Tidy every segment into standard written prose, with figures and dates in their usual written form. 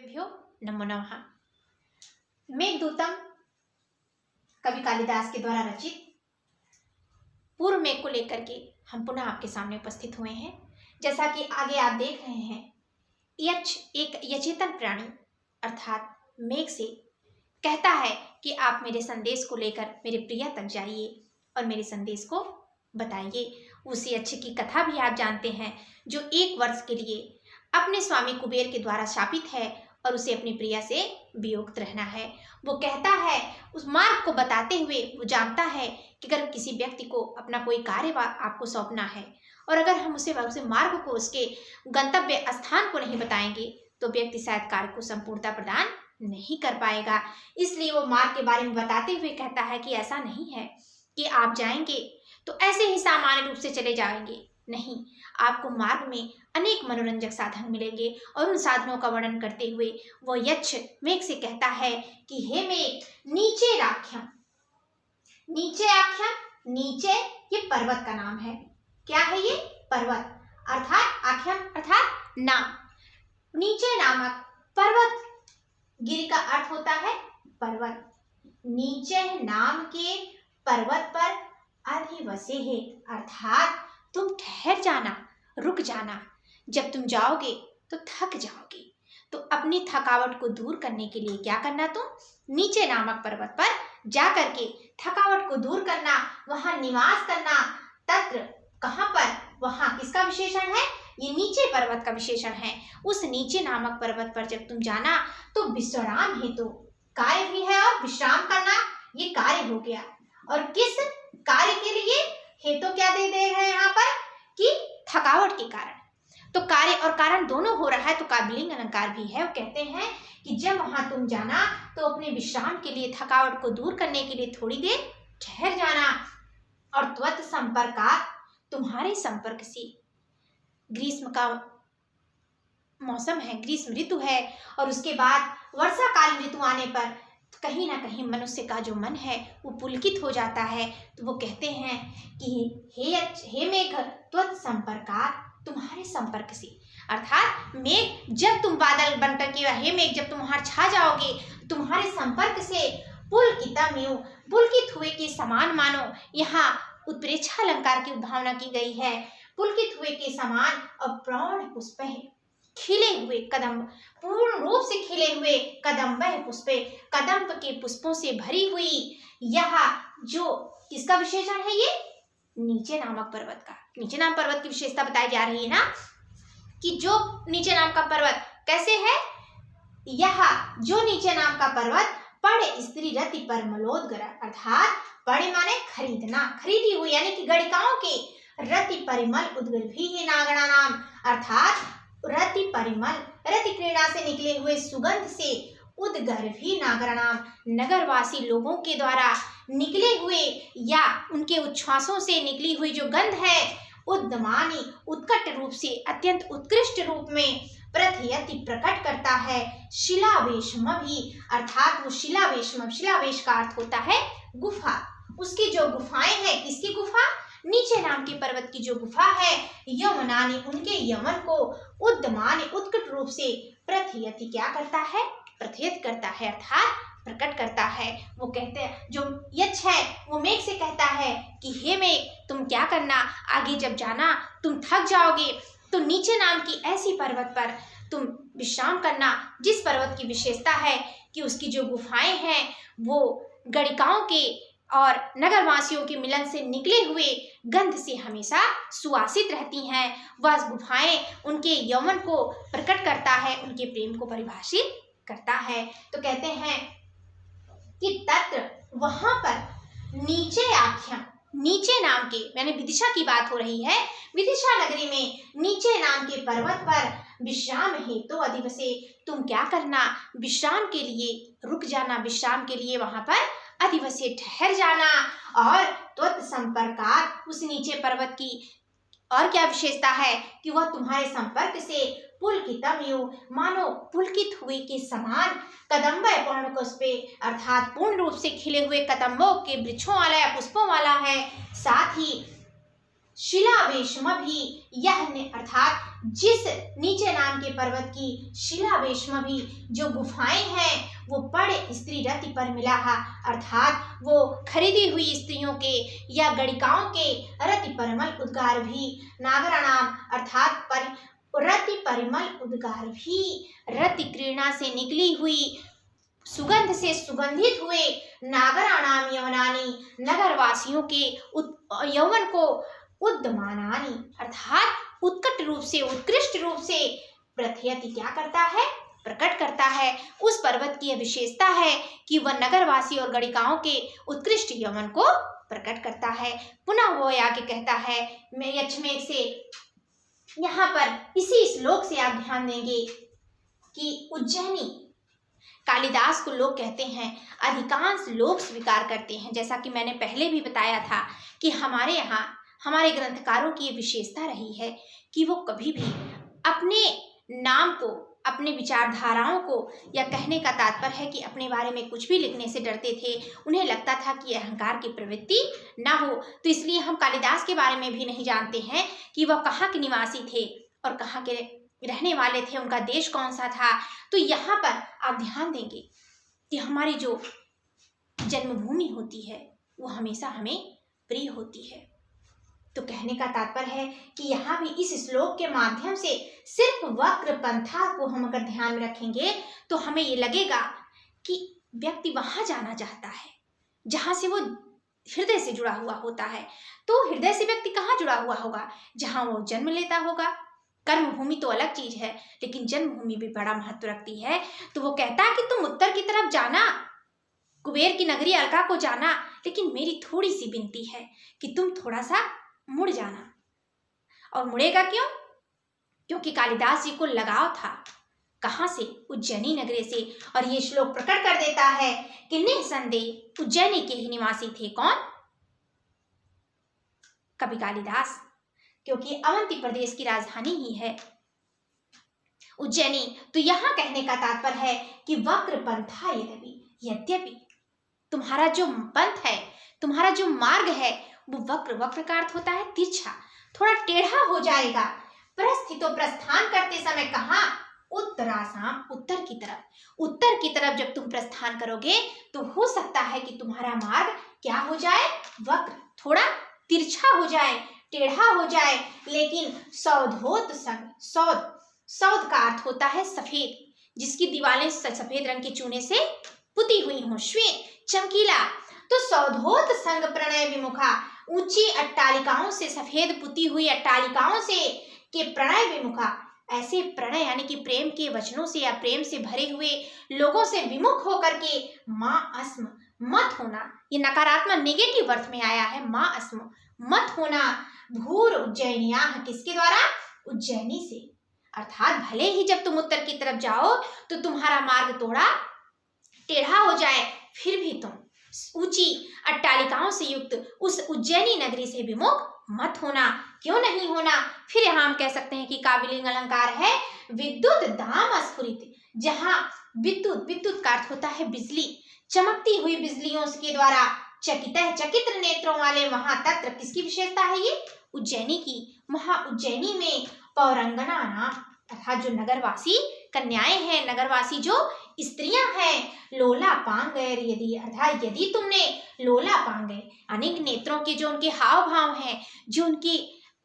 सर्वेभ्यो नमो नमः। मेघदूतम कवि कालिदास के द्वारा रचित पूर्व मेघ को लेकर के हम पुनः आपके सामने उपस्थित हुए हैं। जैसा कि आगे आप देख रहे हैं, यक्ष एक यचेतन प्राणी अर्थात मेघ से कहता है कि आप मेरे संदेश को लेकर मेरे प्रिया तक जाइए और मेरे संदेश को बताइए। उस यक्ष की कथा भी आप जानते हैं, जो 1 वर्ष के लिए अपने स्वामी कुबेर के द्वारा शापित है और उसे अपनी प्रिया से वियोक्त रहना है। वो कहता है, उस मार्ग को बताते हुए वो जानता है कि अगर किसी व्यक्ति को अपना कोई कार्य आपको सौंपना है और अगर हम उसे मार्ग को, उसके गंतव्य स्थान को नहीं बताएंगे तो व्यक्ति शायद कार्य को संपूर्णता प्रदान नहीं कर पाएगा। इसलिए वो मार्ग के बारे में बताते हुए कहता है कि ऐसा नहीं है कि आप जाएंगे तो ऐसे ही सामान्य रूप से चले जाएंगे, नहीं, आपको मार्ग में अनेक मनोरंजक साधन मिलेंगे। और उन साधनों का वर्णन करते हुए वो यक्ष मेघ से कहता है कि हे मेघ, नीचे राख्यम। नीचे आख्यम, नीचे ये पर्वत का नाम है। क्या है ये? पर्वत अर्थात आख्यम अर्थात नाम। नीचे नामक पर्वत, गिरि का अर्थ होता है पर्वत। नीचे नाम के पर्वत पर अधिवसे है अर्थात तुम ठहर जाना, रुक जाना। जब तुम जाओगे तो थक जाओगे, तो अपनी थकावट को दूर करने के लिए क्या करना, तुम नीचे नामक पर्वत पर जा करके थकावट को दूर करना, वहां निवास करना। तत्र कहां पर? वहां किसका विशेषण है? ये नीचे पर्वत का विशेषण है। उस नीचे नामक पर्वत पर जब तुम जाना तो विश्राम हेतु, कार्य भी है और विश्राम करना ये कार्य हो गया। और किस कार्य के लिए? हेतु क्या दे रहे हैं यहाँ पर कि थकावट के कारण। तो कार्य और कारण दोनों हो रहा है, तो काव्यलिंग अलंकार भी है। वो कहते हैं कि जब वहां तुम जाना तो अपने विश्राम के लिए, थकावट को दूर करने के लिए थोड़ी देर ठहर जाना। और त्वत् संपर्कात्, तुम्हारे संपर्क से, ग्रीष्म का मौसम है, ग्रीष्म ऋतु है और उसके बाद वर्षा कालीन ऋतु आने पर कहीं ना कहीं मनुष्य का जो मन है वो पुलकित हो जाता है। तो वो कहते हैं कि हे मेघ, त्वत् संपर्कात्, तुम्हारे संपर्क से, अर्थात मेघ जब तुम बादल बनकर के, हे मेघ जब तुम वहां छा जाओगे, तुम्हारे संपर्क से पुलकितमिव, पुलकित हुए के समान मानो। यहाँ उत्प्रेक्षा अलंकार की भावना की गई है। पुलकित हुए के समान और प्रौढ़ पुष्प है, खिले हुए कदम्ब, पूर्ण रूप से खिले हुए कदम्ब पुष्पे, कदम्ब के पुष्पों से भरी हुई। यह जो किसका विशेषण है? ये नीचे नामक पर्वत का। नीचे नाम पर्वत की विशेषता बताई जा रही है ना, कि जो नीचे नाम का पर्वत कैसे है? यह जो नीचे नाम का पर्वत पढ़े स्त्री रति पर मलोदगर, अर्थात पढ़े माने खरीदना, खरीदी हुई, यानी कि गणिकाओं के रति परिमल उद्गर भी है नागणा नाम, अर्थात रति परिमल, रति क्रीड़ा से निकले हुए सुगंध से उद्गर भी नागर नाम, नगरवासी लोगों के द्वारा निकले हुए या उनके उच्छ्वासों से निकली हुई जो गंध है, उद्दमानी, उत्कट रूप से, अत्यंत उत्कृष्ट रूप में, प्रथयति, प्रकट करता है, शिलावेशम भी, अर्थात वो शिलावेशम, शिलावेश का अर्थ होता है गुफा। उसकी जो गुफाएं हैं, किसकी गुफा? नीचे नाम के पर्वत की जो गुफा है, यमनानी, उनके यमन को, उद्दमानी, उत्कट रूप से, प्रथयति, क्या करता है? प्रथयत करता है अर्थात प्रकट करता है। वो कहते हैं, जो यक्ष है वो मेघ से कहता है कि हे मेघ, तुम क्या करना, आगे जब जाना तुम थक जाओगे तो नीचे नाम की ऐसी पर्वत पर तुम विश्राम करना, जिस पर्वत की विशेषता है कि उसकी जो गुफाएं हैं वो गणिकाओं के और नगरवासियों के मिलन से निकले हुए गंध से हमेशा सुवासित रहती हैं। वह गुफाएं उनके यौवन को प्रकट करता है, उनके प्रेम को परिभाषित करता है। तो कहते हैं कि तत्र, वहां पर, नीचे आख्यम, नीचे नाम के, मैंने विदिशा की बात हो रही है, विदिशा नगरी में नीचे नाम के पर्वत पर विश्राम हेतु तो अधिवसे, तुम क्या करना, विश्राम के लिए रुक जाना, विश्राम के लिए वहां पर अधिवसे ठहर जाना। और त्वत् संपर्कात्, उस नीचे पर्वत की और क्या विशेषता है कि वह तुम्हारे संपर्क से पुलकितमिव, मानो पुलकित हुए के समान, कदम्ब पूर्ण पुष्पे, अर्थात पूर्ण रूप से खिले हुए कदम्बों के वृक्षों वाला या पुष्पों वाला है। साथ ही शिलावेशमभि यह अर्थात जिस नीचे नाम के पर्वत की शिलावेशमभि जो गुफाएं हैं वो पड़ स्त्री रति पर मिला है, अर्थात वो खरीदी हुई स्त्रियों के या गणिकाओं के रति परिमल उद्गार भी नागराणाम अर्थात रति परिमल उद्गार भी रति क्रीड़ा से निकली हुई सुगंध से सुगंधित हुए नागराणाम यवनानी नगरवासियों के यौवन को उद्दमानानि अर्थात उत्कट रूप से उत्कृष्ट रूप से प्रथयति क्या करता है, प्रकट करता है। उस पर्वत की यह विशेषता है कि वह नगरवासी और गणिकाओं के उत्कृष्ट यौवन को प्रकट करता है। पुनः वो आके कहता है मैं यक्षमेघ से, यहाँ पर इसी श्लोक से आप ध्यान देंगे कि उज्जैनी कालिदास को लोग कहते हैं, अधिकांश लोग स्वीकार करते हैं, जैसा कि मैंने पहले भी बताया था कि हमारे यहाँ हमारे ग्रंथकारों की ये विशेषता रही है कि वो कभी भी अपने नाम को, अपने विचारधाराओं को, या कहने का तात्पर्य है कि अपने बारे में कुछ भी लिखने से डरते थे। उन्हें लगता था कि अहंकार की प्रवृत्ति ना हो, तो इसलिए हम कालिदास के बारे में भी नहीं जानते हैं कि वह कहाँ के निवासी थे और कहाँ के रहने वाले थे, उनका देश कौन सा था। तो यहाँ पर आप ध्यान देंगे कि हमारी जो जन्मभूमि होती है वो हमेशा हमें प्रिय होती है। तो कहने का तात्पर्य है कि यहाँ भी इस श्लोक के माध्यम से सिर्फ वक्र पंथा को हम अगर ध्यान में रखेंगे तो हमें ये लगेगा कि व्यक्ति वहां जाना चाहता है जहां से वो हृदय से जुड़ा हुआ होता है। तो हृदय से व्यक्ति कहाँ जुड़ा हुआ होगा, जहां वो जन्म लेता होगा। कर्मभूमि तो अलग चीज है, लेकिन जन्मभूमि भी बड़ा महत्व रखती है। तो वो कहता है कि तुम उत्तर की तरफ जाना, कुबेर की नगरी अलका को जाना, लेकिन मेरी थोड़ी सी विनती है कि तुम थोड़ा सा मुड़ जाना। और मुड़ेगा क्यों? क्योंकि कालिदास जी को लगाव था कहां से, उज्जैनी नगरी से। और ये श्लोक प्रकट कर देता है कि निसंदेह उज्जैनी के ही निवासी थे। कौन? कवि कालिदास, क्योंकि अवंती प्रदेश की राजधानी ही है उज्जैनी। तो यहां कहने का तात्पर्य है कि वक्र पंथा यद्यपि तुम्हारा जो पंथ है, तुम्हारा जो मार्ग है वो वक्र, वक्र का अर्थ होता है तिरछा, थोड़ा टेढ़ा हो जाएगा। प्रस्थितो प्रस्थान करते समय कहाँ? उत्तरासाम, उत्तर की तरफ। उत्तर की तरफ जब तुम प्रस्थान करोगे तो हो सकता है कि तुम्हारा मार्ग क्या हो जाए? वक्र, थोड़ा तिरछा हो जाए, टेढ़ा हो जाए। लेकिन सौधोत संग, सौध का अर्थ होता है सफेद, जिसकी दीवारें सफेद रंग के चूने से पुती हुई हों, श्वेत, चमकीला। तो सौधोत संग प्रणय विमुखा, ऊंची अट्टालिकाओं से, सफेद पुती हुई अट्टालिकाओं से के प्रणय विमुखा, ऐसे प्रणय यानी कि प्रेम के वचनों से या प्रेम से भरे हुए लोगों से विमुख होकर के माँ अस्म, मत होना। ये नकारात्मक नेगेटिव अर्थ में आया है, माँ अस्म, मत होना। भूर उज्जैनिया, किसके द्वारा? उज्जैनी से। अर्थात भले ही जब तुम उत्तर की तरफ जाओ तो तुम्हारा मार्ग थोड़ा टेढ़ा हो जाए, फिर भी तुम ऊंची अट्टालिकाओं से युक्त उस उज्जैनी नगरी से विमुख मत होना। क्यों नहीं होना? फिर यहाँ हम कह सकते हैं कि काबिलिंग अलंकार है विद्युत दाम स्फुरित, जहाँ विद्युत, विद्युत का अर्थ होता है बिजली, चमकती हुई बिजलियों के द्वारा चकित नेत्रों वाले वहां तत्र, किसकी विशेषता है ये? उज्जैनी की। वहां उज्जैनी में पौरंगना नाम अर्थात जो नगरवासी कन्याएं हैं, नगरवासी जो स्त्रियां हैं, लोला पांगैर यदि, अर्थात यदि तुमने लोला पांगैर अनेक नेत्रों के जो उनके हाव भाव हैं, जो उनकी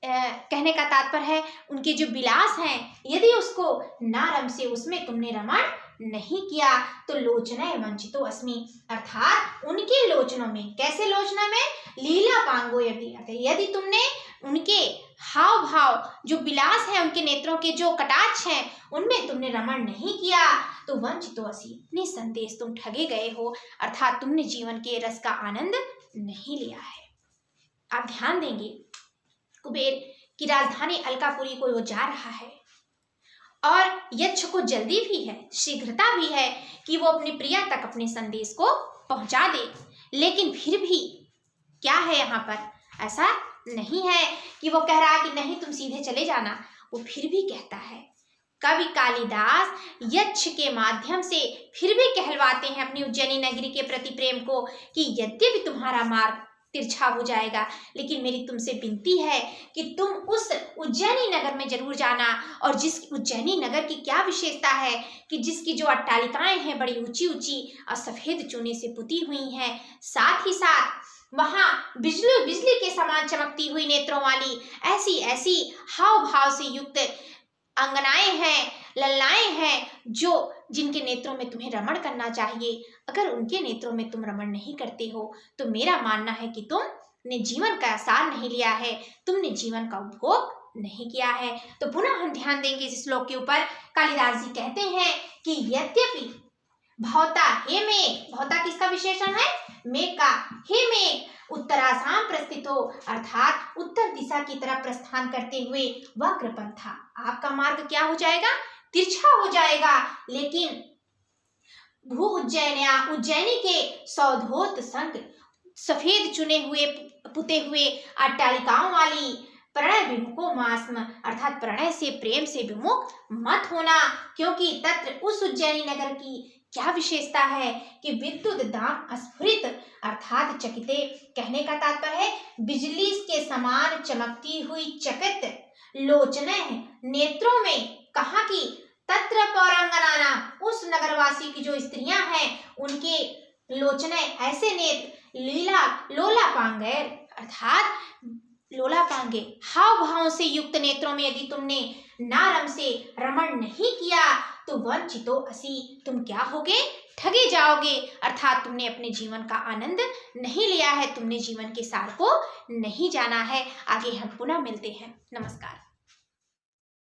कहने का तात्पर्य है उनके जो विलास हैं, यदि उसको नारम से उसमें तुमने रमण नहीं किया तो लोचनाएं वंचितो अस्मि, अर्थात उनके लोचनों में, कैसे लोचना में? लीला पांगो यदि तुमने उनके हाव भाव जो विलास है, उनके नेत्रों के जो कटाक्ष हैं, उनमें तुमने रमण नहीं किया तो वंचितो असि, निसंदेह तुम ठगे गए हो, अर्थात तुमने जीवन के रस का आनंद नहीं लिया है। आप ध्यान देंगे कुबेर की राजधानी अलकापुरी को वो जा रहा है और यक्ष को जल्दी भी है, शीघ्रता भी है कि वो अपनी प्रिया तक अपने संदेश को पहुंचा दे। लेकिन फिर भी क्या है यहाँ पर? ऐसा नहीं है कि वो कह रहा है कि नहीं तुम सीधे चले जाना, वो फिर भी कहता है। कवि कालिदास यक्ष के माध्यम से फिर भी कहलवाते हैं अपनी उज्जैनी नगरी के प्रति प्रेम को कि यद्यपि तुम्हारा मार्ग तिरछा हो जाएगा। लेकिन मेरी तुमसे विनती है कि तुम उस उज्जैनी नगर में जरूर जाना। और जिस उज्जैनी नगर की क्या विशेषता है कि जिसकी जो अट्टालिकाएं हैं बड़ी ऊंची ऊंची और सफेद चूने से पुती हुई हैं, साथ ही साथ वहां बिजली बिजली के समान चमकती हुई नेत्रों वाली ऐसी ऐसी हाव भाव से युक्त अंगनाएं हैं, ललाएं हैं, जो जिनके नेत्रों में तुम्हें रमण करना चाहिए। अगर उनके नेत्रों में तुम रमण नहीं करते हो तो मेरा मानना है कि तुमने जीवन का आसार नहीं लिया है, तुमने जीवन का उपभोग नहीं किया है। तो पुनः हम ध्यान देंगे इस श्लोक के ऊपर। कालिदास जी कहते हैं कि यद्यपि भवता हे मेघ, भवता किसका विशेषण है? मेघ का। हे मेघ उत्तरासाम प्रस्थितो, अर्थात उत्तर दिशा की तरफ प्रस्थान करते हुए वक्रपंथा, आपका मार्ग क्या हो जाएगा? तिरछा हो जाएगा। लेकिन भू उज्जैनिया, उज्जैनी के सौधोत संग, सफेद चुने हुए पुते हुए अट्टालिकाओं वाली प्रणय विमुखो मास्म, अर्थात प्रणय से प्रेम से विमुख मत होना, क्योंकि तत्र उस उज्जैनी नगर की क्या विशेषता है कि विद्युत दाम स्फुरित, अर्थात चकिते, कहने का तात्पर्य है बिजली के समान चमकती हुई चकित लोचने नेत्रों में, कहाँ की? तत्र पौरांगनाना, उस नगरवासी की जो स्त्रियां हैं उनके लोचने ऐसे नेत्र, लीला लोलापांगैर, अर्थात लोलापांगे हाव भाव से युक्त नेत्रों में यदि तुमने नारम से रमण नहीं किया तो वंचितो असि, तुम क्या होगे? ठगे जाओगे। अर्थात तुमने अपने जीवन का आनंद नहीं लिया है, तुमने जीवन के सार को नहीं जाना है। आगे हम पुनः मिलते हैं। नमस्कार।